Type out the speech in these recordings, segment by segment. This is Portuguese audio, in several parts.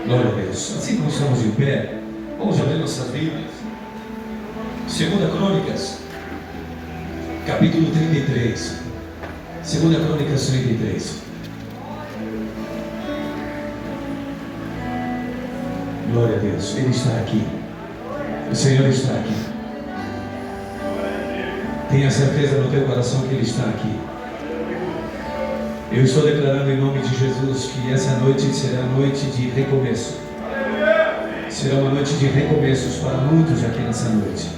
Glória a Deus. Assim como estamos de pé, vamos abrir nossas Bíblias. 2 Crônicas, capítulo 33. 2 Crônicas 33. Glória a Deus. Ele está aqui. O Senhor está aqui. Tenha certeza no teu coração que Ele está aqui. Eu estou declarando em nome de Jesus que essa noite será noite de recomeço. Será uma noite de recomeços para muitos aqui nessa noite.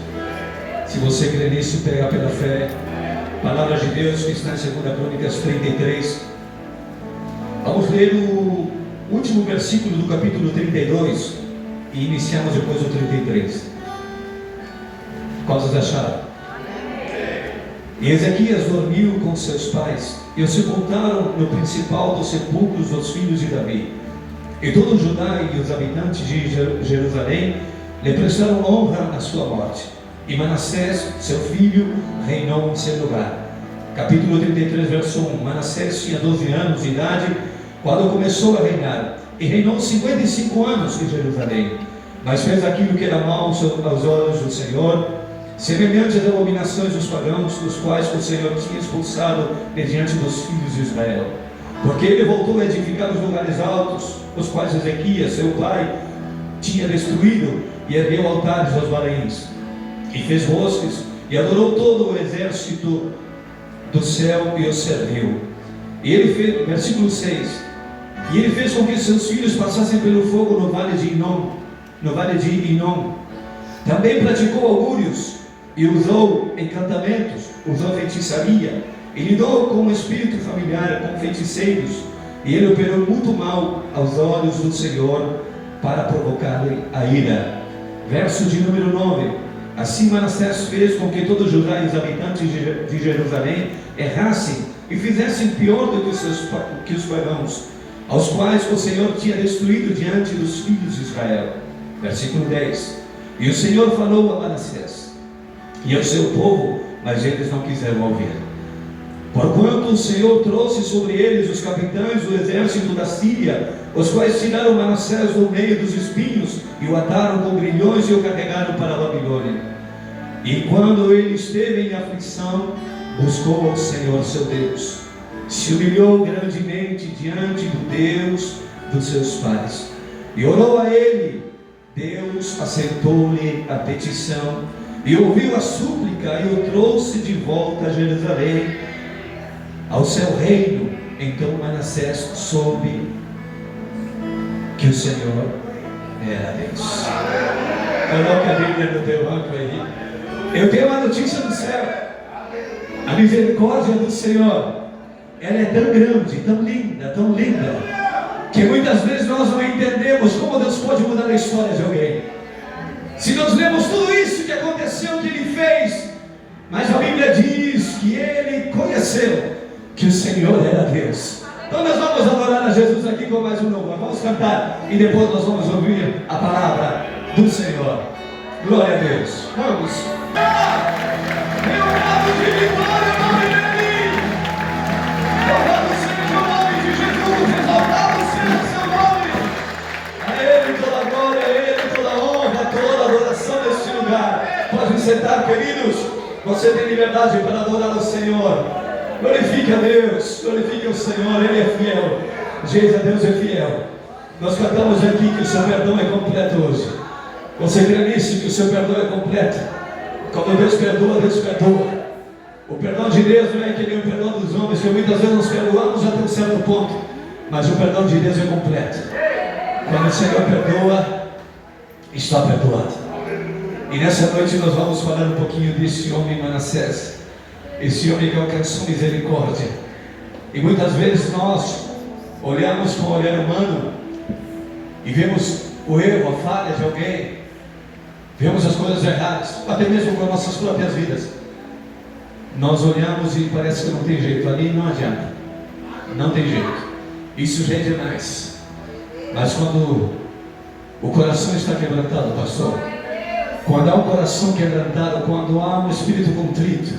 Se você crê nisso, pega pela fé. Palavra de Deus que está em 2 Crônicas 33. Vamos ler o último versículo do capítulo 32 e iniciamos depois o 33. Quantos acharam? E Ezequias dormiu com seus pais e o sepultaram no principal dos sepulcros dos filhos de Davi. E todo Judá e os habitantes de Jerusalém lhe prestaram honra na sua morte. E Manassés, seu filho, reinou em seu lugar. Capítulo 33, verso 1. Manassés tinha 12 anos de idade quando começou a reinar, e reinou 55 anos em Jerusalém. Mas fez aquilo que era mal aos olhos do Senhor, semelhante às abominações dos pagãos, dos quais o Senhor tinha expulsado mediante dos filhos de Israel. Porque ele voltou a edificar os lugares altos, os quais Ezequias, seu pai, tinha destruído, e ergueu altares aos Baalaíns, e fez rosques, e adorou todo o exército do céu e o serviu. E ele fez, versículo 6, e ele fez com que seus filhos passassem pelo fogo no vale de Inom. Também praticou augúrios, e usou encantamentos, usou feitiçaria, e lidou com o espírito familiar, com feiticeiros, e ele operou muito mal aos olhos do Senhor, para provocar-lhe a ira. Verso de número 9. Assim Manassés fez com que todos Judá e os habitantes de Jerusalém errassem e fizessem pior do que os pagãos, aos quais o Senhor tinha destruído diante dos filhos de Israel. Versículo 10. E o Senhor falou a Manassés e ao seu povo, mas eles não quiseram ouvir. Porquanto o Senhor trouxe sobre eles os capitães do exército da Síria, os quais tiraram Manassés do meio dos espinhos e o ataram com grilhões e o carregaram para a Babilônia. E quando ele esteve em aflição, buscou ao Senhor seu Deus, se humilhou grandemente diante do Deus dos seus pais e orou a ele. Deus aceitou-lhe a petição e ouviu a súplica e o trouxe de volta a Jerusalém, ao seu reino. Então Manassés soube que o Senhor era Deus. Coloque a Bíblia no teu banco aí. Eu tenho uma notícia do céu. A misericórdia do Senhor, ela é tão grande, tão linda, que muitas vezes nós não entendemos como Deus pode mudar a história de alguém. Se nós lemos tudo isso que aconteceu, que Ele fez, mas a Bíblia diz que Ele conheceu que o Senhor era Deus. Então nós vamos adorar a Jesus aqui com mais um louvor. Vamos cantar e depois nós vamos ouvir a palavra do Senhor. Glória a Deus. Vamos. Meu nome de vitória, o nome dele. Louvado seja o nome de Jesus, exaltado seja o seu nome. A Ele toda a glória, a Ele toda a honra, toda a adoração neste lugar. Podem sentar, queridos. Você tem liberdade para adorar o Senhor. Glorifique a Deus, glorifique o Senhor, Ele é fiel. Jesus, Deus é fiel. Nós cantamos aqui que o seu perdão é completo hoje. Você crê nisso, que o seu perdão é completo? Quando Deus perdoa, Deus perdoa. O perdão de Deus não é que nem o perdão dos homens, que muitas vezes nos perdoamos até um certo ponto, mas o perdão de Deus é completo. Quando o Senhor perdoa, está perdoado. E nessa noite nós vamos falar um pouquinho desse homem Manassés, esse homem que alcançou misericórdia. E muitas vezes nós olhamos com o olhar humano e vemos o erro, a falha de alguém, vemos as coisas erradas, até mesmo com as nossas próprias vidas. Nós olhamos e parece que não tem jeito, ali não adianta, não tem jeito, isso já é demais. Mas quando o coração está quebrantado, pastor, quando há um coração quebrantado, quando há um espírito contrito,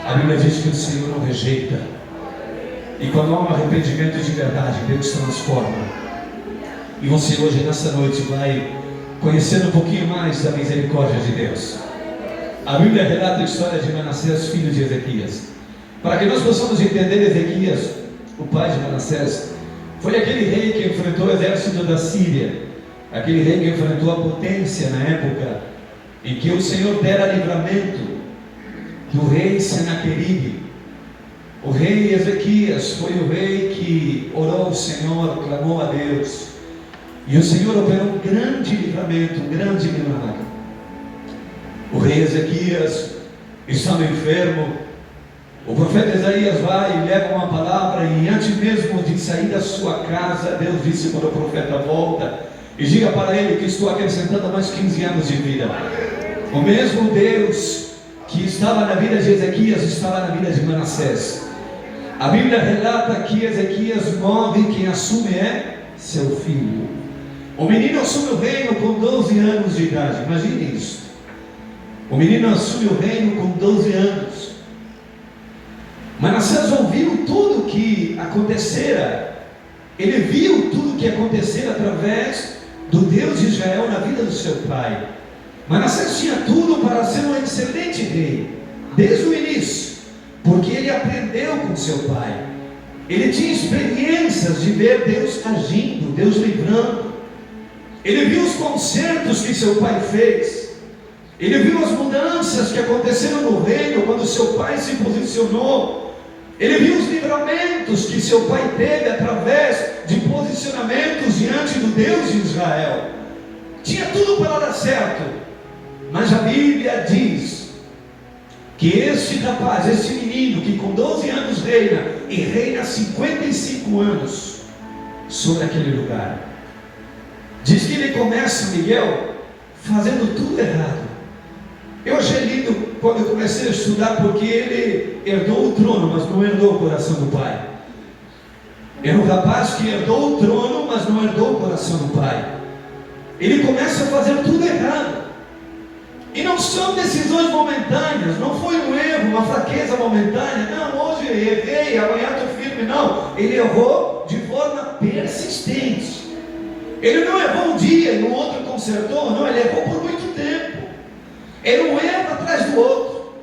a Bíblia diz que o Senhor não rejeita. E quando há um arrependimento de verdade, Deus transforma. E você hoje, nessa noite, vai conhecer um pouquinho mais da misericórdia de Deus. A Bíblia relata a história de Manassés, filho de Ezequias. Para que nós possamos entender, Ezequias, o pai de Manassés, foi aquele rei que enfrentou o exército da Síria, aquele rei que enfrentou a potência na época, e que o Senhor dera livramento do rei Senaqueribe. O rei Ezequias foi o rei que orou ao Senhor, clamou a Deus, e o Senhor operou um grande livramento, um grande milagre. O rei Ezequias estava enfermo. O profeta Isaías vai e leva uma palavra, e antes mesmo de sair da sua casa, Deus disse para o profeta: volta e diga para ele que estou acrescentando mais 15 anos de vida. O mesmo Deus que estava na vida de Ezequias estava na vida de Manassés. A Bíblia relata que Ezequias morre, quem assume é seu filho. O menino assume o reino com 12 anos de idade. Imagine isso. O menino assume o reino com 12 anos. Manassés ouviu tudo que acontecera. Ele viu tudo que acontecera através do Deus de Israel na vida do seu pai. Manassés tinha tudo para ser um excelente rei, desde o início, porque ele aprendeu com seu pai. Ele tinha experiências de ver Deus agindo, Deus livrando. Ele viu os concertos que seu pai fez. Ele viu as mudanças que aconteceram no reino quando seu pai se posicionou. Ele viu os livramentos que seu pai teve através de posicionamentos diante do Deus de Israel. Tinha tudo para dar certo. Mas a Bíblia diz que este rapaz, este menino que com 12 anos reina, e reina 55 anos sobre aquele lugar, diz que ele começa, Miguel, fazendo tudo errado. Eu achei lindo quando eu comecei a estudar, porque ele herdou o trono, mas não herdou o coração do pai. Era um rapaz que herdou o trono, mas não herdou o coração do pai. Ele começa a fazer tudo errado. E não são decisões momentâneas, não foi um erro, uma fraqueza momentânea. Não, hoje errei, amanhã estou firme. Não, ele errou de forma persistente. Ele não errou um dia e no outro consertou, não, ele errou por muito tempo. Era um erro atrás do outro.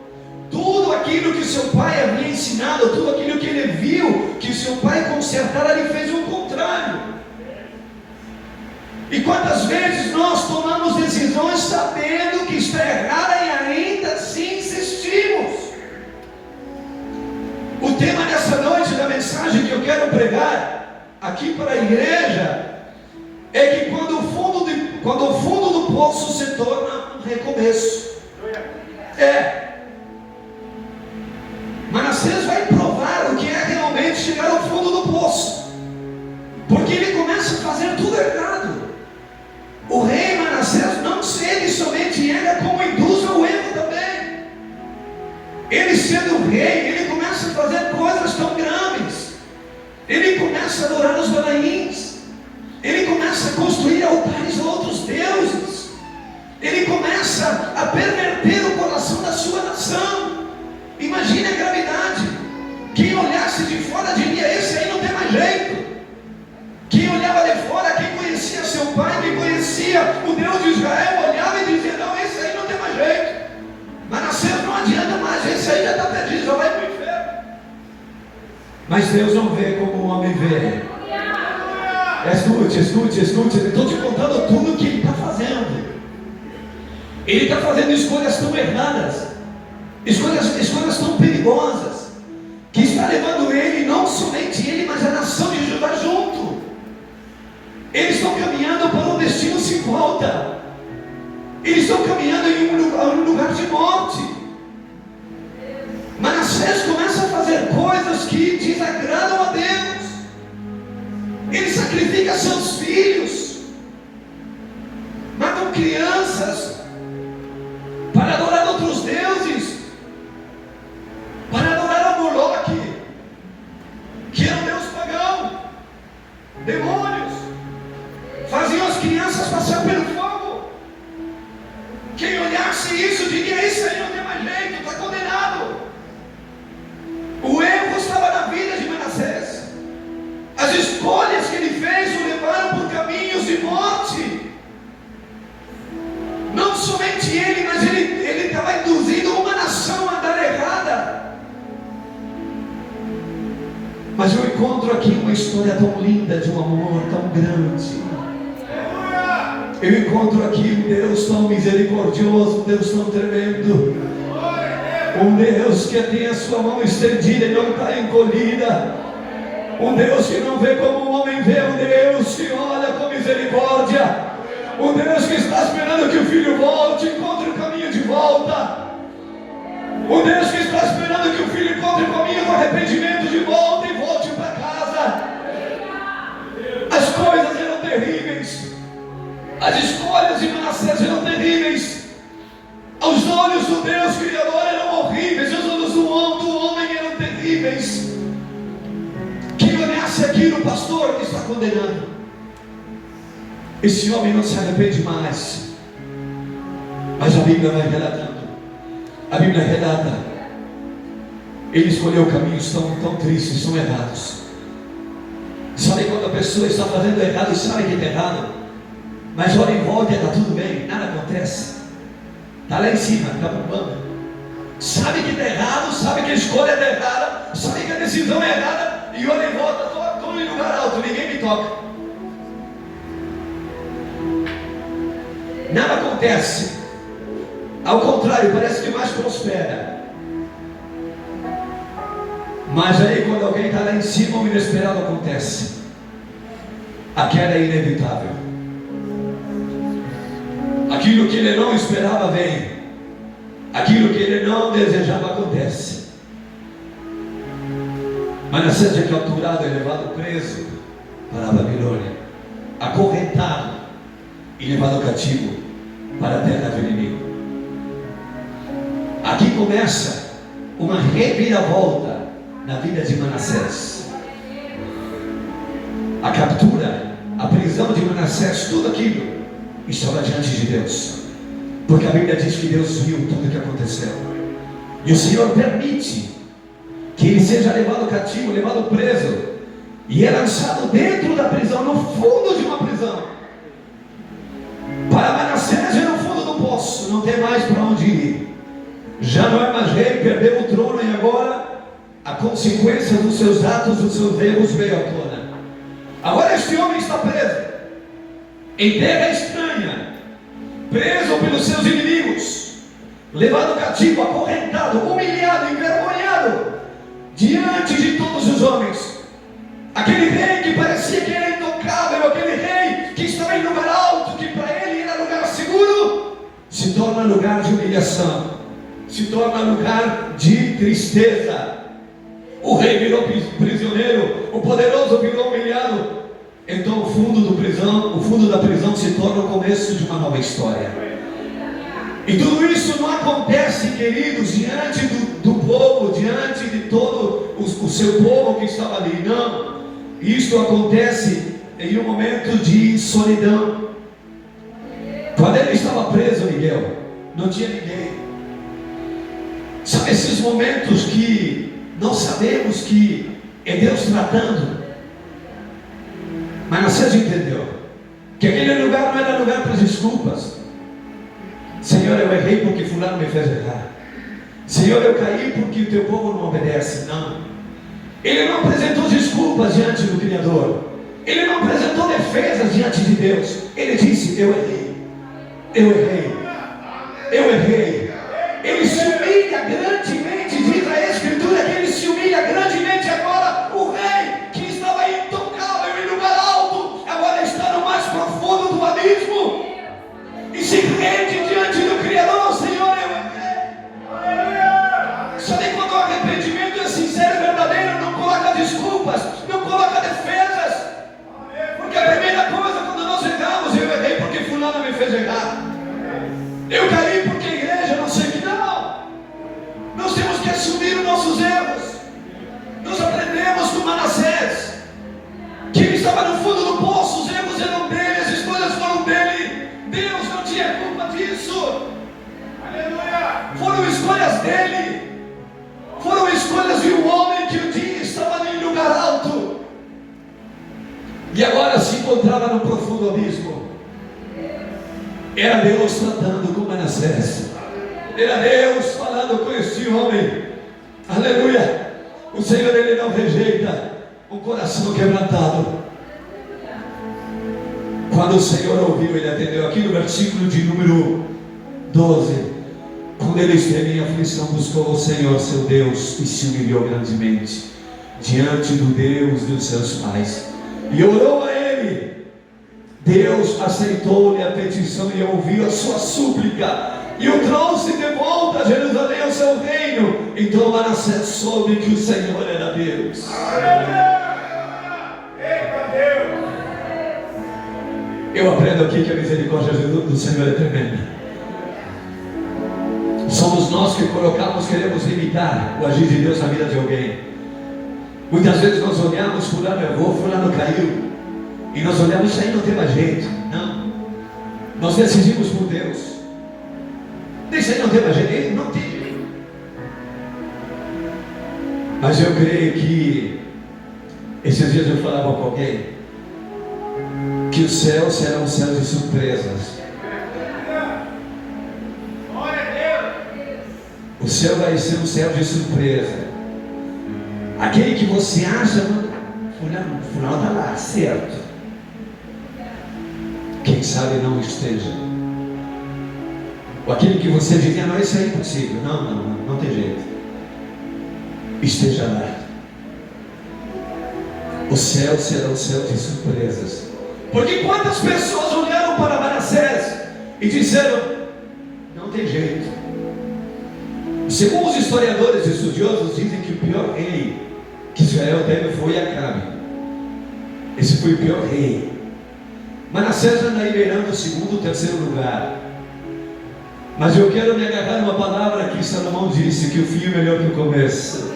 Tudo aquilo que seu pai havia ensinado, tudo aquilo que ele viu que seu pai consertara, ele fez o contrário. E quantas vezes nós tomamos decisões sabendo que está errada e ainda assim insistimos? O tema dessa noite da mensagem que eu quero pregar aqui para a igreja é que quando o fundo do poço se torna um recomeço. Manassés vai provar o que é realmente chegar ao fundo do poço, porque ele começa a fazer tudo errado. O rei Manassés não ele somente erra, como induz ao erro também. Ele sendo rei, ele começa a fazer coisas tão graves. Ele começa a adorar os balaíns. Ele começa a construir altares a outros deuses. Ele começa a perverter o coração da sua nação. Imagine a gravidade. Quem olhasse de fora diria: esse aí não tem mais jeito. Quem olhava de fora, quem conhecia seu pai, quem conhecia o Deus de Israel, olhava e dizia: não, esse aí não tem mais jeito. Manassés não adianta mais, esse aí já está perdido, já vai para o inferno. Mas Deus não vê como o homem vê. Escute, eu estou te contando tudo o que ele está fazendo. Ele está fazendo escolhas tão erradas, escolhas tão perigosas, que está levando ele, não somente ele, mas a nação de Judá junto. Eles estão caminhando para um destino sem volta. Eles estão caminhando em um lugar de morte. Manassés começa a fazer coisas que desagradam a Deus. Ele sacrifica seus filhos, matam crianças para adorar outros deuses, para adorar a Moloque, que é um deus pagão. Demônios faziam as crianças passar pelo fogo. Quem olhasse isso diria: esse aí não tem mais jeito, está condenado. O erro estava na vida de Manassés. As escolhas que ele fez o levaram por caminhos de história tão linda de um amor tão grande. Eu encontro aqui um Deus tão misericordioso, um Deus tão tremendo, um Deus que tem a sua mão estendida e não está encolhida, um Deus que não vê como o homem vê, um Deus que olha com misericórdia, um Deus que está esperando que o filho volte, encontre o caminho de volta, um Deus que está esperando que o filho encontre o caminho do arrependimento de volta e volte para casa. As coisas eram terríveis, as escolhas de Manassés eram terríveis, aos olhos do Deus Criador eram horríveis, aos olhos do homem eram terríveis. Quem olhasse aquilo, o pastor que está condenando, esse homem não se arrepende mais. Mas a Bíblia vai relatando, a Bíblia relata, ele escolheu caminhos tão tristes, tão errados. Sabe quando a pessoa está fazendo errado e sabe que está errado, mas olha em volta e está tudo bem, nada acontece, está lá em cima, está bombando, sabe que está errado, sabe que a escolha está errada, sabe que a decisão é errada, e olha em volta, estou em lugar alto, ninguém me toca, nada acontece, ao contrário, parece que mais prospera. Mas aí quando alguém está lá em cima, o inesperado acontece, a queda é inevitável, aquilo que ele não esperava vem, aquilo que ele não desejava acontece. Manassés é capturado e levado preso para a Babilônia, acorrentado e levado cativo para a terra do inimigo. Aqui começa uma reviravolta na vida de Manassés. A captura, a prisão de Manassés, tudo aquilo estava diante de Deus, porque a Bíblia diz que Deus viu tudo o que aconteceu, e o Senhor permite que ele seja levado cativo, levado preso, e é lançado dentro da prisão, no fundo de uma prisão. Para Manassés é no fundo do poço, não tem mais para onde ir, já não é mais rei, perdeu o trono, e agora a consequência dos seus atos, dos seus erros veio à tona. Agora este homem está preso em terra estranha, preso pelos seus inimigos, levado cativo, acorrentado, humilhado, envergonhado diante de todos os homens. Aquele rei que parecia que era intocável, aquele rei que estava em lugar alto, que para ele era lugar seguro, se torna lugar de humilhação, se torna lugar de tristeza. O rei virou prisioneiro, o poderoso virou humilhado. Então o fundo da prisão se torna o começo de uma nova história. E tudo isso não acontece, queridos, diante do povo, diante de todo o seu povo que estava ali. Não, isto acontece em um momento de solidão. Quando ele estava preso, Miguel, não tinha ninguém. Sabe esses momentos que nós sabemos que é Deus tratando? Manassés entendeu que aquele lugar não era lugar para desculpas. Senhor, eu errei porque fulano me fez errar. Senhor, eu caí porque o teu povo não obedece. Não, ele não apresentou desculpas diante do Criador, ele não apresentou defesas diante de Deus. Ele disse: eu errei, eu errei, eu errei. Ele se humilha grandemente, diz a Escritura que ele se humilha grandemente. Agora o rei que estava intocável em lugar alto, agora está no mais profundo do abismo e se rende diante do Criador. Senhor, eu errei. Sabe quando o arrependimento é sincero e verdadeiro, não coloca desculpas, não coloca defesas, porque a primeira coisa quando nós erramos: eu errei porque fulano me fez errar, eu caí porque a igreja não sei o que. Não, nós temos que assumir os nossos erros. Nós aprendemos com Manassés que ele estava no fundo do poço, os erros eram dele, as escolhas foram dele, Deus não tinha culpa disso. Aleluia! Foram escolhas dele, foram escolhas de um homem que um dia estava em lugar alto e agora se encontrava no profundo abismo. Era Deus tratando com Manassés, era Deus falando com este homem. Aleluia! O Senhor, ele não rejeita um coração quebrantado. Quando o Senhor ouviu, Ele atendeu. Aqui no versículo de número 12, quando ele esteve em aflição, buscou o Senhor seu Deus e se humilhou grandemente diante do Deus dos seus pais e orou a Ele. Deus aceitou-lhe a petição e ouviu a sua súplica e o trouxe de volta a Jerusalém, ao seu reino. Então Manassés soube que o Senhor era Deus. Eu aprendo aqui que a misericórdia do Senhor é tremenda. Somos nós que queremos limitar o agir de Deus na vida de alguém. Muitas vezes nós olhamos, fulano errou, fulano caiu, e nós olhamos, isso aí não tem mais jeito. Não, nós decidimos por Deus. Isso aí não tem mais jeito, ele não tem. Mas eu creio que esses dias eu falava com alguém que o céu será um céu de surpresas. O céu vai ser um céu de surpresa. Aquele que você acha, fulano está lá, certo. Quem sabe não esteja. Ou aquele que você dizia, não, isso é impossível. Não tem jeito. Esteja lá. O céu será um céu de surpresas. Porque quantas pessoas olharam para Manassés e disseram, não tem jeito. Segundo os historiadores e estudiosos, dizem que o pior rei que Israel teve foi Acabe. Esse foi o pior rei. Manassés anda aí beirando o segundo, terceiro lugar. Mas eu quero me agarrar numa palavra que Salomão disse, que o fim é melhor que o começo.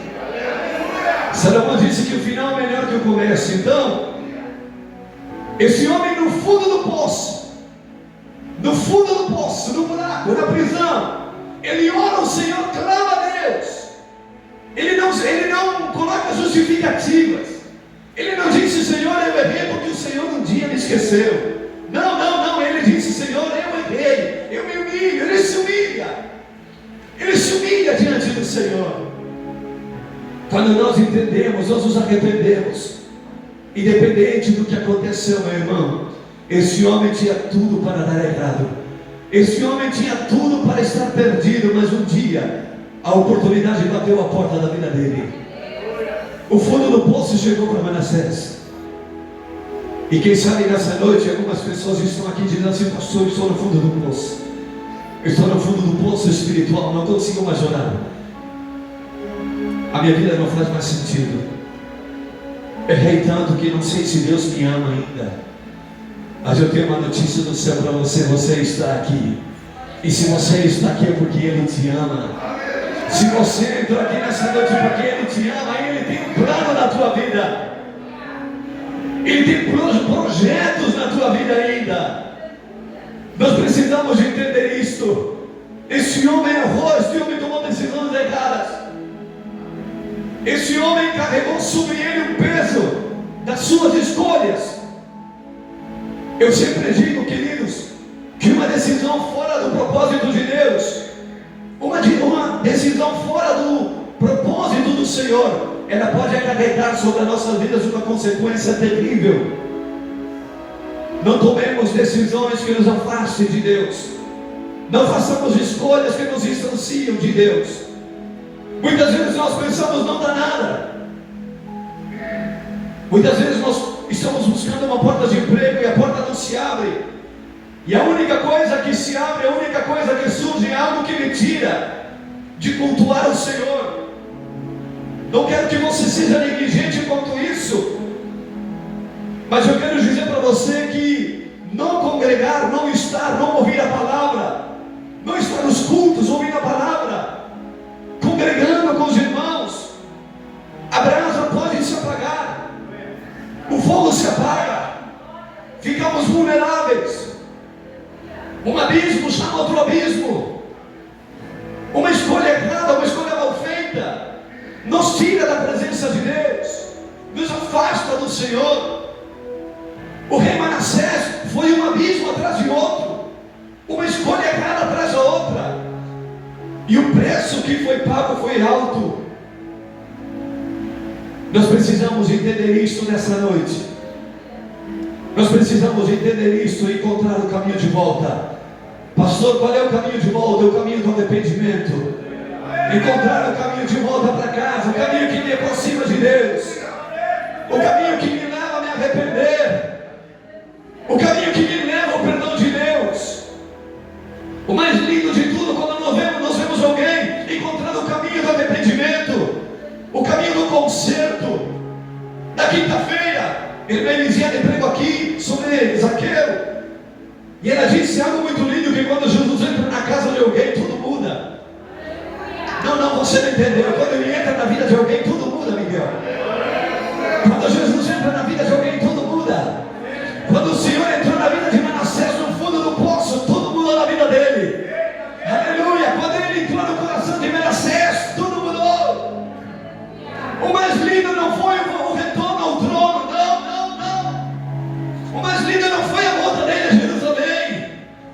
Salomão disse que o final é melhor que o começo. Então, esse homem no fundo do poço, no buraco, na prisão, ele ora ao Senhor, clama a Deus. Ele não coloca justificativas. Ele não disse, Senhor, eu errei porque o Senhor um dia me esqueceu. Não, ele disse, Senhor, eu errei, eu me humilho. Ele se humilha diante do Senhor. Quando nós entendemos, nós nos arrependemos, independente do que aconteceu, meu irmão. Esse homem tinha tudo para dar errado. Esse homem tinha tudo para estar perdido, mas um dia a oportunidade bateu a porta da vida dele. O fundo do poço chegou para Manassés. E quem sabe nessa noite algumas pessoas estão aqui dizendo assim, pastor, eu estou no fundo do poço. Eu estou no fundo do poço espiritual, não consigo mais orar. A minha vida não faz mais sentido. Errei tanto que não sei se Deus me ama ainda. Mas eu tenho uma notícia do céu para você. Você está aqui. E se você está aqui é porque Ele te ama. Se você entrou aqui nessa noite porque Ele te ama, Ele tem um plano na tua vida. Ele tem projetos na tua vida ainda. Nós precisamos de entender isto. Esse homem errou, esse homem tomou decisões erradas. Esse homem carregou sobre ele o peso das suas escolhas. Eu sempre digo, queridos, que uma decisão fora do propósito de Deus, uma decisão fora do propósito do Senhor, ela pode acarretar sobre as nossas vidas uma consequência terrível. Não tomemos decisões que nos afastem de Deus. Não façamos escolhas que nos distanciam de Deus. Muitas vezes nós pensamos, não dá nada. Muitas vezes nós estamos buscando uma porta de emprego e a porta não se abre. E a única coisa que se abre, a única coisa que surge é algo que me tira de cultuar o Senhor. Não quero que você seja negligente quanto isso, mas eu quero dizer para você que não congregar, não estar, não ouvir a palavra, não estar nos cultos, ouvindo a palavra, congregando com os irmãos, a brasa pode se apagar, o fogo se apaga, ficamos vulneráveis, um abismo chama outro abismo, uma escolha errada, uma escolha mal feita, nos tira da presença de Deus, nos afasta do Senhor. O rei Manassés foi um abismo atrás de outro, uma escolha errada atrás da outra, e o preço que foi pago foi alto. Nós precisamos entender isso nessa noite. Nós precisamos entender isso e encontrar o caminho de volta. Pastor, qual é o caminho de volta? O caminho do arrependimento. Encontrar o caminho de volta para casa, o caminho que me aproxima de Deus, o caminho que me leva a me arrepender, o caminho que me leva ao perdão de Deus. O mais lindo de tudo, quando nós vemos alguém encontrando o caminho do arrependimento, o caminho do conserto. Na quinta-feira, irmã Elisiane pregou aqui sobre Zaqueu, e ela disse algo muito lindo, que quando Jesus entra na casa de alguém, tudo muda. Não, você não entendeu. Quando ele entra na vida de alguém, tudo muda, Miguel. Quando Jesus entra na vida de alguém, tudo muda. Quando o Senhor entrou na vida de Manassés, no fundo do poço, tudo mudou na vida dele. Aleluia. Quando ele entrou no coração de Manassés, tudo mudou. O mais lindo não foi o retorno ao trono, não. O mais lindo não foi a volta dele a Jerusalém.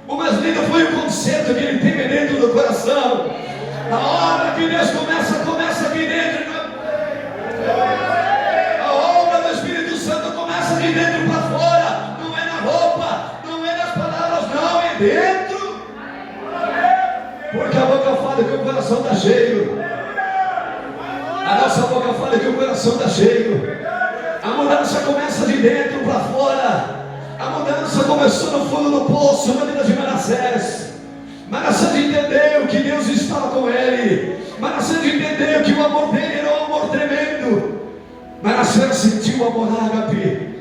O mais lindo foi o conserto que ele teve dentro do coração. A obra que Deus começa aqui dentro. A obra do Espírito Santo começa aqui dentro para fora. Não é na roupa, não é nas palavras, não, é dentro. Porque a boca fala que o coração está cheio. A nossa boca fala que o coração está cheio. A mudança começa de dentro para fora. A mudança começou no fundo do poço, na vida de Manassés. Manassés entendeu que Deus estava com ele. Manassés entendeu que o amor dele era um amor tremendo. Manassés sentiu o amor ágape.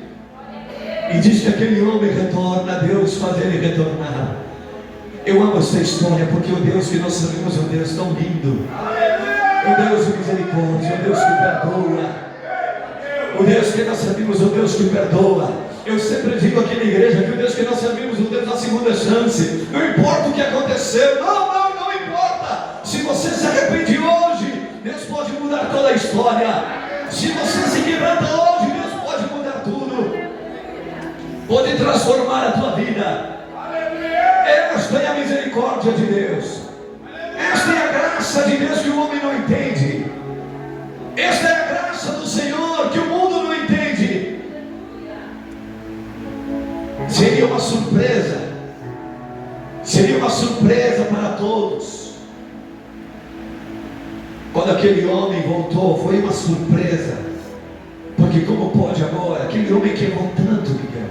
E diz que aquele homem retorna, Deus faz ele retornar. Eu amo essa história, porque o Deus que nós servimos é um Deus tão lindo. O Deus de misericórdia, o Deus que perdoa. O Deus que nós servimos é um Deus que perdoa. Eu sempre digo aqui na igreja que o Deus que nós servimos é o Deus da segunda chance. Não importa o que aconteceu, não importa. Se você se arrepende hoje, Deus pode mudar toda a história. Se você se quebranta hoje, Deus pode mudar tudo. Pode transformar a tua vida. Esta é a misericórdia de Deus. Esta é a graça de Deus que o homem não entende. Esta é a graça do Senhor que o mundo não entende. Seria uma surpresa. Seria uma surpresa para todos. Quando aquele homem voltou, foi uma surpresa. Porque como pode agora? Aquele homem que errou tanto, Miguel.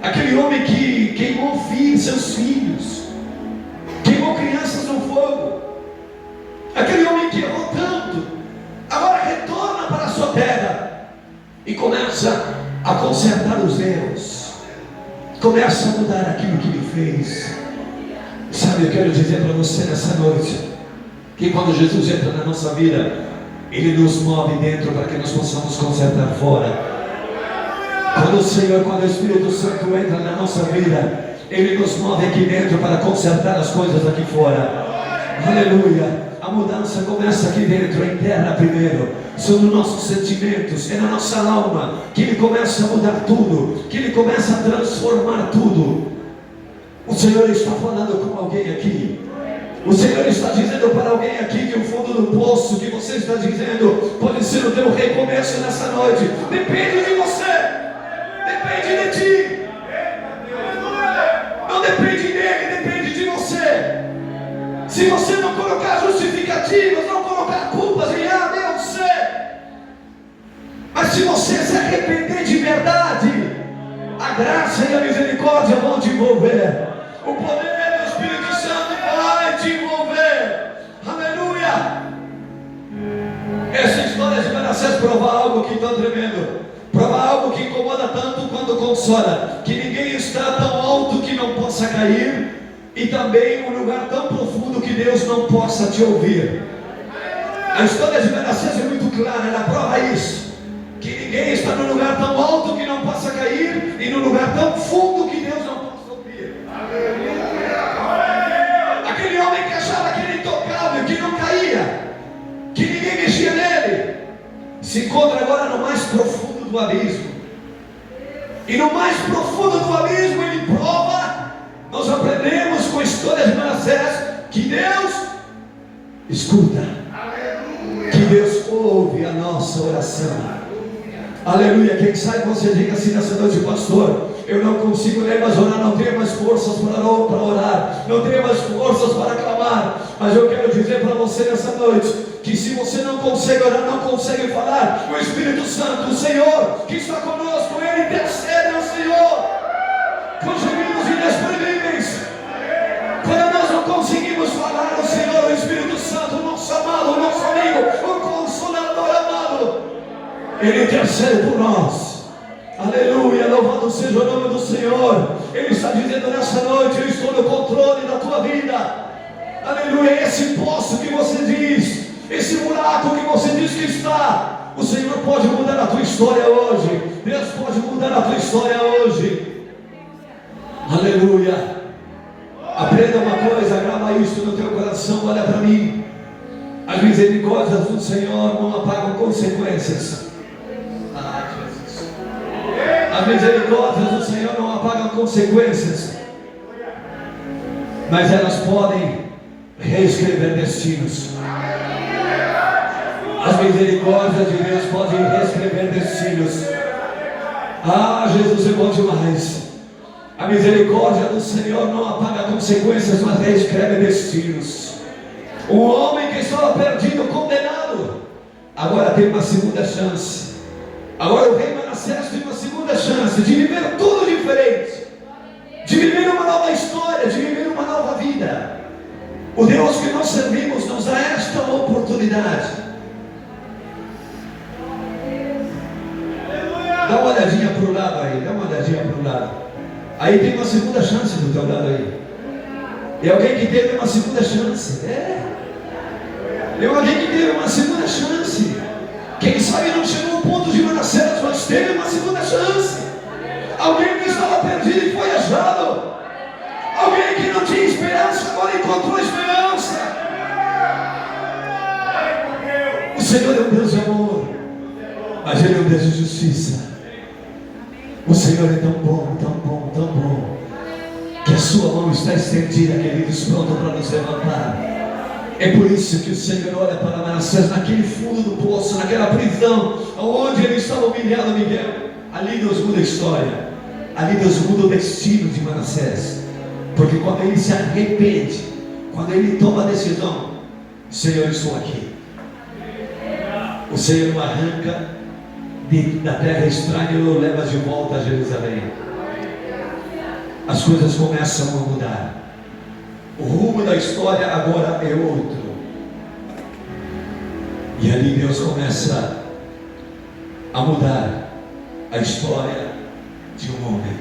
Aquele homem que queimou seus filhos. Queimou crianças no fogo. Aquele homem que errou tanto. Agora retorna para a sua terra. E começa a consertar os erros. Começa a mudar aquilo que ele fez. Sabe, eu quero dizer para você nessa noite, que quando Jesus entra na nossa vida, Ele nos move dentro para que nós possamos consertar fora. Quando o Espírito Santo entra na nossa vida, Ele nos move aqui dentro para consertar as coisas aqui fora. Aleluia. A mudança começa aqui dentro, interna primeiro. São os nossos sentimentos, é na nossa alma que Ele começa a mudar tudo, que Ele começa a transformar tudo. O Senhor está falando com alguém aqui. O Senhor está dizendo para alguém aqui que o fundo do poço que você está dizendo pode ser o teu recomeço nessa noite. Depende de você, depende de ti. Não depende dele, depende de você. Se você não colocar justificativas, não colocar culpas em eu sei. Mas se você se arrepender de verdade, a graça e a misericórdia vão te envolver. O poder do Espírito Santo vai te envolver. Aleluia. Essa história de Manassés prova algo que tão tremendo. Prova algo que incomoda tanto quanto consola. Que ninguém está tão alto que não possa cair. E também um lugar tão profundo que Deus não possa te ouvir. A história de Manassés é muito clara, ela prova isso. Que ninguém está num lugar tão alto que não possa cair, e num lugar tão fundo que Deus não possa ouvir. Aquele homem que achava que era intocável, que não caía, que ninguém mexia nele, se encontra agora no mais profundo do abismo. E no mais profundo do abismo ele prova. Nós aprendemos com a história de Manassés que Deus escuta, que Deus ouve a nossa oração. Aleluia. Quem sabe você diga assim nessa noite: pastor, eu não consigo nem mais orar, não tenho mais forças para orar, não tenho mais forças para clamar. Mas eu quero dizer para você nessa noite, que se você não consegue orar, não consegue falar, o Espírito Santo, o Senhor, que está conosco, Ele intercede ao Senhor, com gemidos inexprimíveis. Quando nós não conseguimos falar, o Senhor, o Espírito Santo, o nosso amado, o nosso amigo, o Consolador amado, Ele intercede por nós. Aleluia, louvado seja o nome do Senhor. Ele está dizendo nessa noite: eu estou no controle da tua vida. Aleluia, esse poço que você diz, esse buraco que você diz que está, o Senhor pode mudar a tua história hoje. Deus pode mudar a tua história hoje. Aleluia. Aprenda uma coisa, grava isso no teu coração, olha para mim. As misericórdias do Senhor não apagam consequências. As misericórdias do Senhor não apagam consequências, mas elas podem reescrever destinos. As misericórdias de Deus podem reescrever destinos. Ah, Jesus é bom demais. A misericórdia do Senhor não apaga consequências, mas reescreve destinos. Um homem que estava perdido, condenado, agora tem uma segunda chance. Agora o rei Manassés tem uma segunda chance de viver tudo diferente, de viver uma nova história, de viver uma nova vida. O Deus que nós servimos nos dá esta oportunidade. Dá uma olhadinha para o lado aí, dá uma olhadinha para o lado. Aí tem uma segunda chance do teu lado aí. É alguém que teve uma segunda chance. É alguém que teve uma segunda chance. Quem sabe não chegou ao ponto de Manassés, mas teve uma segunda chance. Alguém que estava perdido e foi achado. Alguém que não tinha esperança, agora encontrou esperança. O Senhor é um Deus de amor, mas Ele é um Deus de justiça. O Senhor é tão bom, tão bom, tão bom, que a sua mão está estendida, queridos, pronto para nos levantar. É por isso que o Senhor olha para Manassés naquele fundo do poço, naquela prisão, onde ele estava humilhado, Miguel. Ali Deus muda a história, ali Deus muda o destino de Manassés. Porque quando ele se arrepende, quando ele toma a decisão: Senhor, estou aqui. O Senhor o arranca da terra estranha e o leva de volta a Jerusalém. As coisas começam a mudar. O rumo da história agora é outro. E ali Deus começa a mudar a história de um homem.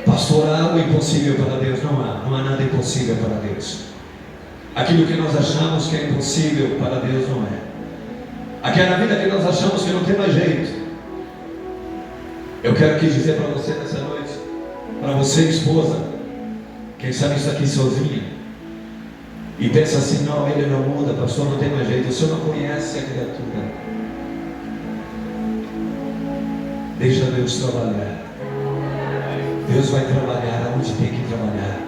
Pastoral, o impossível para Deus não há nada impossível para Deus. Aquilo que nós achamos que é impossível para Deus não é. Aquela vida que nós achamos que não tem mais jeito. Eu quero aqui dizer para você nessa noite, para você, esposa, quem sabe está aqui sozinha e pensa assim: não, ele não muda, pastor, não tem mais jeito. O senhor não conhece a criatura. Deixa Deus trabalhar. Deus vai trabalhar onde tem que trabalhar.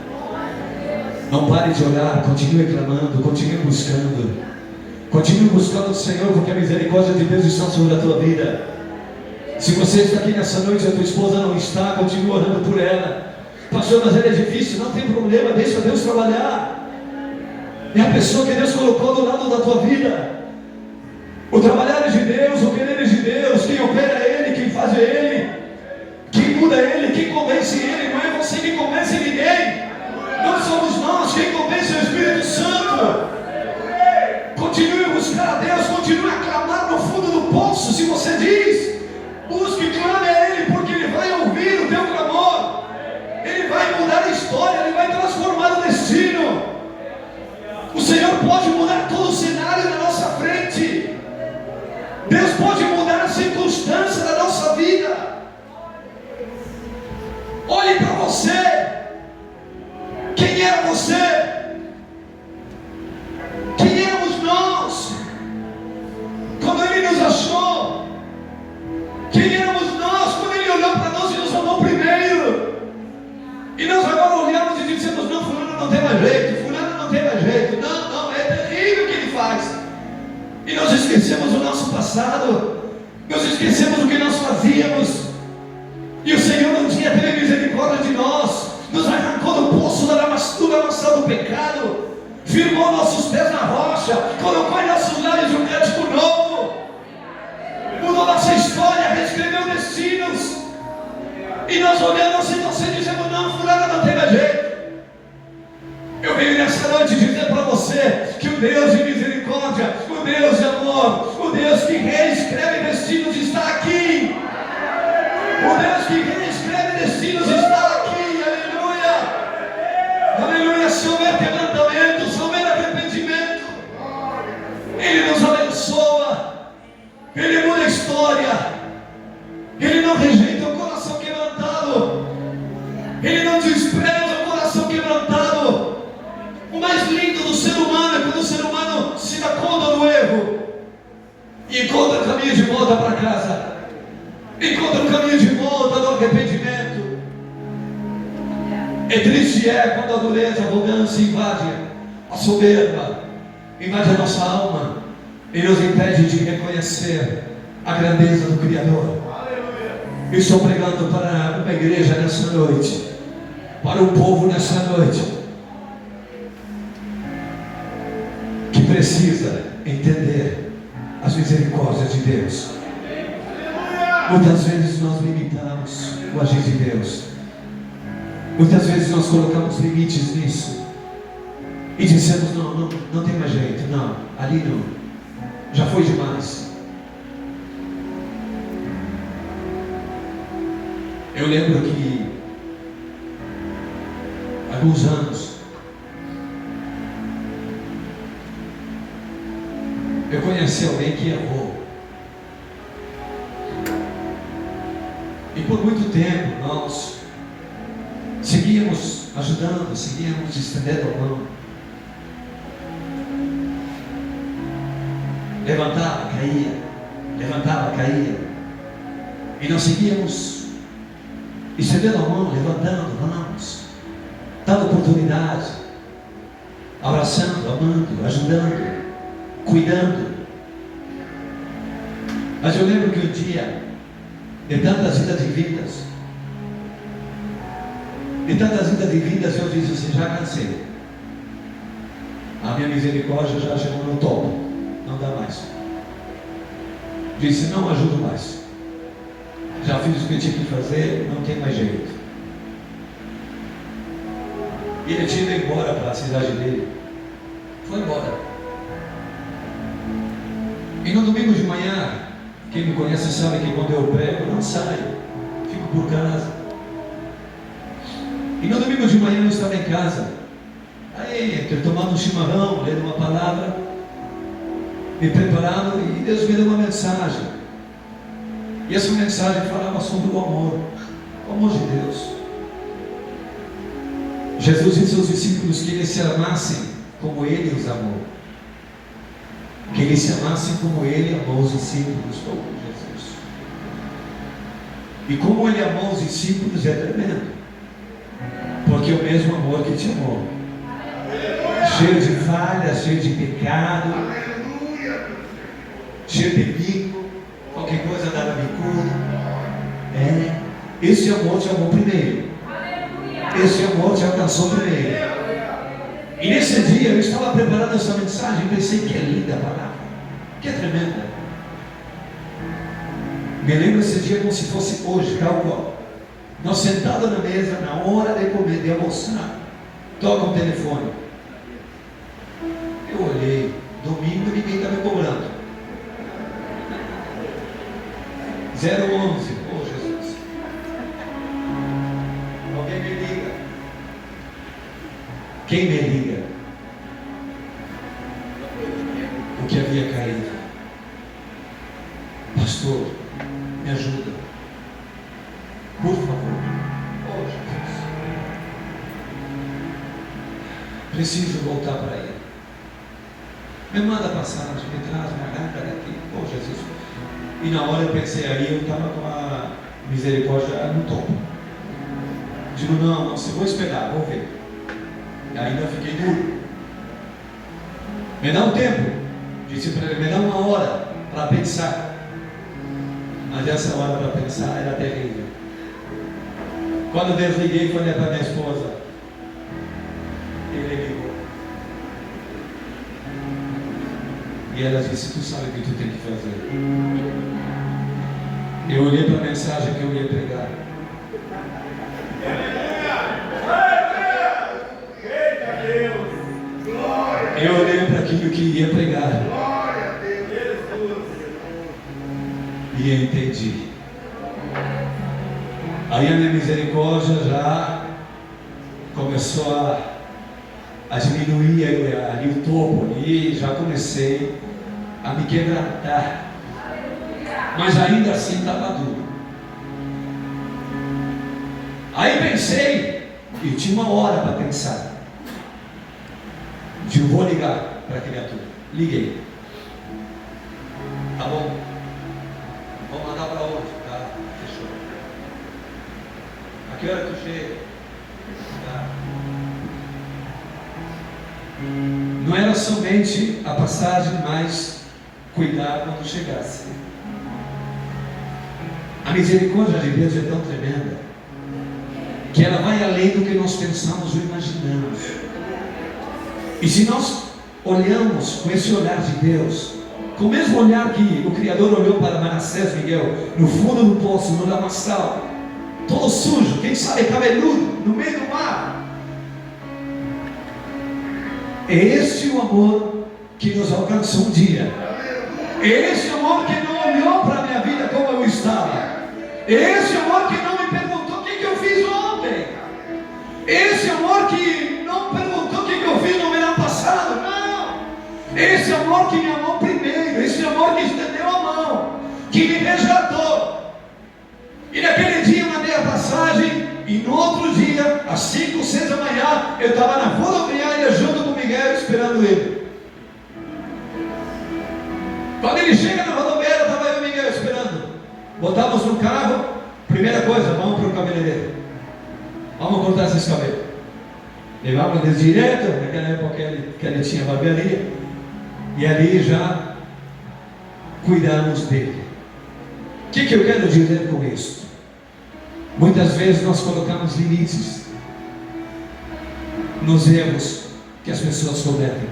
Não pare de orar, continue clamando, continue buscando. Continue buscando o Senhor, porque a misericórdia de Deus está sobre a tua vida. Se você está aqui nessa noite e a tua esposa não está, continue orando por ela. Pastor, mas ela é difícil, não tem problema, deixa Deus trabalhar. É a pessoa que Deus colocou do lado da tua vida. O trabalhar é de Deus, o querer é de Deus. Quem opera é Ele, quem faz é Ele, quem muda é Ele, quem convence Ele. Não é você que convence ninguém. Não somos nós quem convence, é o Espírito Santo. Continue a buscar a Deus, continue a clamar no fundo do poço. Se você diz, busque e clame a Ele, porque Ele vai ouvir o teu clamor. Ele vai mudar a história, Ele vai transformar o destino. O Senhor pode mudar todo o cenário na nossa frente. Deus pode mudar a circunstância da nossa vida. Olhe para você. Quem era você? Quem éramos nós quando Ele nos achou? Quem éramos nós quando Ele olhou para nós e nos amou primeiro? E nós agora olhamos e dizemos: não, fulano não tem mais jeito, fulano não tem mais jeito, não, é terrível o que ele faz. E nós esquecemos o nosso passado. Nós esquecemos o que nós fazíamos. E o Senhor um dia teve misericórdia de nós, nos arrancou do poço da lamaçal do pecado, firmou nossos pés na rocha, colocou em nossos lábios um cântico novo, mudou nossa história, reescreveu destinos. E nós olhando a situação e dizemos: não, fulano não tem mais jeito. Eu venho nessa noite dizer para você que o Deus de misericórdia, o Deus de amor, o Deus que reescreve destinos está aqui. O Deus que reescreve destinos está aqui. Aleluia. Aleluia. Se houver quebrantamento, se houver arrependimento, Ele nos abençoa, Ele muda a história, Ele não rejeita o coração quebrantado, Ele não despreza o coração quebrantado. O mais lindo do ser humano é quando o ser humano se dá conta do erro e encontra o caminho de volta para casa, encontra o caminho de volta do arrependimento. É triste quando a dureza, a arrogância invade a soberba, invade a nossa alma e nos impede de reconhecer a grandeza do Criador. Eu estou pregando para uma igreja nessa noite, para um povo nessa noite, que precisa entender as misericórdias de Deus. Muitas vezes nós limitamos o agir de Deus, muitas vezes nós colocamos limites nisso e dizemos: não tem mais jeito, não, ali não, já foi demais. Eu lembro que há alguns anos eu conheci alguém que errou. E por muito tempo nós seguíamos ajudando, seguíamos estendendo a mão. Levantava, caía, levantava, caía. E nós seguíamos estendendo a mão, levantando, vamos, dando oportunidade, abraçando, amando, ajudando, cuidando. Mas eu lembro que um dia, de tantas idas e vindas, eu disse assim: já cansei, a minha misericórdia já chegou no topo, não dá mais. Disse: não ajudo mais, já fiz o que eu tinha que fazer, não tem mais jeito. E ele tinha ido embora para a cidade dele, foi embora. E no domingo de manhã, quem me conhece sabe que quando eu prego, eu não saio, fico por casa. E no domingo de manhã eu estava em casa, aí tomando um chimarrão, lendo uma palavra, me preparando, e Deus me deu uma mensagem. E essa mensagem falava sobre o amor de Deus. Jesus disse aos discípulos que eles se amassem como Ele os amou, que eles se amassem como Ele amou os discípulos, como Jesus. E como Ele amou os discípulos é tremendo, porque é o mesmo amor que te amou, cheio de falhas, cheio de pecado, cheio de bico, qualquer coisa dava bicudo. Esse amor te amou primeiro, esse amor te alcançou primeiro. E nesse dia eu estava preparando essa mensagem e pensei: que é linda a palavra, que é tremenda. Me lembro esse dia como se fosse hoje, tal qual. Nós sentados na mesa, na hora de comer, de almoçar, toca um telefone. Eu olhei, domingo ninguém está me cobrando. 011, oh Jesus. Alguém me liga. Quem me liga? O que havia caído. Pastor, me ajuda, por favor. Oh Jesus, preciso voltar para Ele. Me manda passagem, me traz, me arranca daqui. Oh Jesus. E na hora eu pensei, aí eu estava com a misericórdia no topo. Digo: não, se vou esperar, vou ver. E ainda fiquei duro. Me dá um tempo, disse para ele, me dá uma hora para pensar. Mas essa hora para pensar era terrível. Quando desliguei, falei para minha esposa, ele ligou. E ela disse, tu sabe o que tu tem que fazer. Eu olhei para a mensagem que eu ia pregar. Eu olhei para aquilo que ia pregar. E eu entendi. Aí a minha misericórdia já começou a diminuir ali o topo. E já comecei a me quebrantar. Mas ainda assim estava duro. Aí pensei, e tinha uma hora para pensar. Eu vou ligar para a criatura. Liguei. Tá bom? Vou mandar para onde? Tá, fechou. A que hora tu chega? Tá. Não era somente a passagem, mas cuidar quando chegasse. A misericórdia de Deus é tão tremenda que ela vai além do que nós pensamos ou imaginamos. E se nós olhamos com esse olhar de Deus, com o mesmo olhar que o Criador olhou para Manassés Miguel, no fundo do poço, no lamaçal, todo sujo, quem sabe cabeludo, no meio do mar. É este o amor que nos alcança um dia. É esse amor que não olhou para a minha vida como eu estava. É esse amor que não me perguntou o que eu fiz ontem. Esse amor que não perguntou o que eu fiz no verão passado. Não. Esse amor que me amou primeiro. Esse amor que estendeu a mão, que me resgatou. E naquele dia eu mandei a passagem. E no outro dia, às 5, 6 da manhã, eu estava na rodoviária junto com o Miguel, esperando ele. Quando ele chega na rodoviária, estava eu e o Miguel esperando. Botamos no carro, primeira coisa, vamos para o cabeleireiro. Vamos cortar esses cabelos. Levamos eles direto, naquela época que ele tinha barbearia. E ali já cuidamos dele. O que eu quero dizer com isso? Muitas vezes nós colocamos limites nos erros que as pessoas cometem.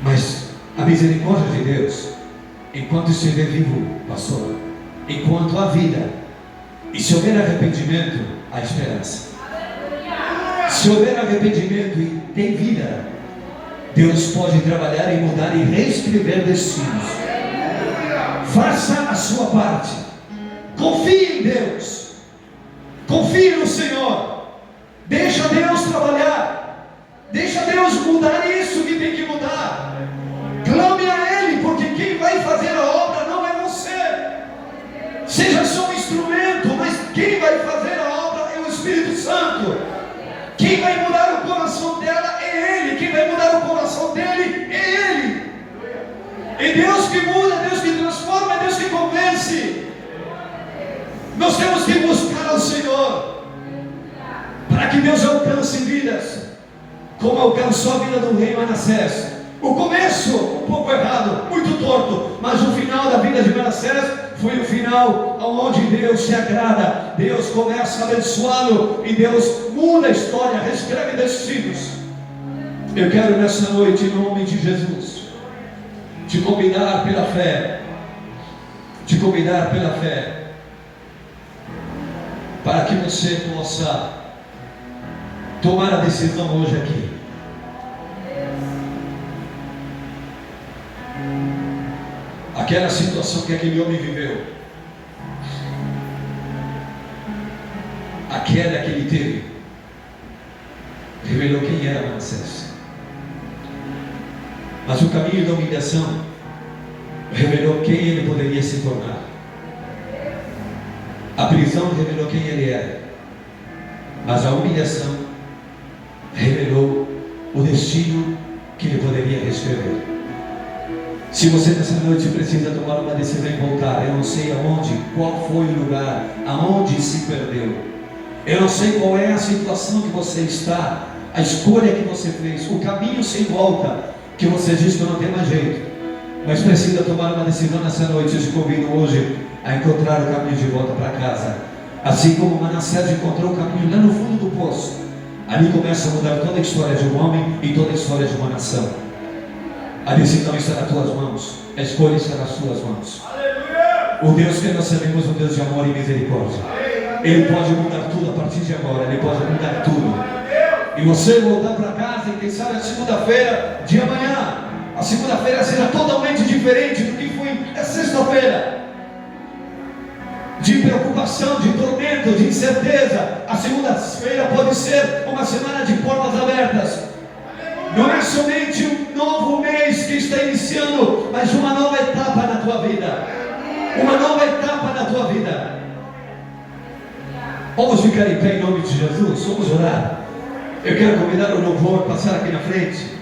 Mas a misericórdia de Deus, enquanto estiver vivo, pastor, enquanto há vida, e se houver arrependimento, há esperança. Se houver arrependimento e tem vida, Deus pode trabalhar e mudar e reescrever destinos. Faça a sua parte. Confie em Deus. Confie no Senhor. Deixa Deus trabalhar. Deixa Deus mudar isso que tem que mudar. Clame a Ele, porque quem vai fazer a obra não é você. Seja só um instrumento, mas quem vai fazer a obra é o Espírito Santo. Quem vai mudar o coração dela é Ele. Quem vai mudar o coração dele é Ele. É Deus que muda, é Deus que transforma, é Deus que convence. Nós temos que buscar ao Senhor para que Deus alcance vidas, como alcançou a vida do rei Manassés. O começo um pouco errado, muito torto, mas o final da vida de Manassés foi o final onde Deus se agrada. Deus começa a abençoá-lo e Deus muda a história, reescreve destinos. Eu quero nessa noite, em nome de Jesus, te convidar pela fé, para que você possa tomar a decisão hoje aqui. Aquela situação que aquele homem viveu, a queda que ele teve, revelou quem era Manassés. Mas o caminho da humilhação revelou quem ele poderia se tornar. A prisão revelou quem ele era, mas a humilhação revelou o destino que ele poderia reescrever. Se você nessa noite precisa tomar uma decisão em voltar, eu não sei aonde, qual foi o lugar, aonde se perdeu. Eu não sei qual é a situação que você está, a escolha que você fez, o caminho sem volta, que você diz que não tem mais jeito. mas precisa tomar uma decisão nessa noite. Eu te convido hoje a encontrar o caminho de volta para casa. Assim como Manassés encontrou o caminho lá no fundo do poço, ali começa a mudar toda a história de um homem e toda a história de uma nação. A decisão está nas tuas mãos, a escolha está nas tuas mãos. O Deus que nós sabemos, um Deus de amor e misericórdia, Ele pode mudar tudo a partir de agora. Ele pode mudar tudo. E você voltar para casa e quem sabe a segunda-feira de amanhã, a segunda-feira seja totalmente diferente do que foi a sexta-feira. De preocupação, de tormento, de incerteza. A segunda-feira pode ser uma semana de portas abertas. Não é somente um novo mês que está iniciando, mas uma nova etapa na tua vida. Uma nova etapa na tua vida. Vamos ficar em pé em nome de Jesus. Vamos orar. Eu quero convidar o louvor a passar aqui na frente.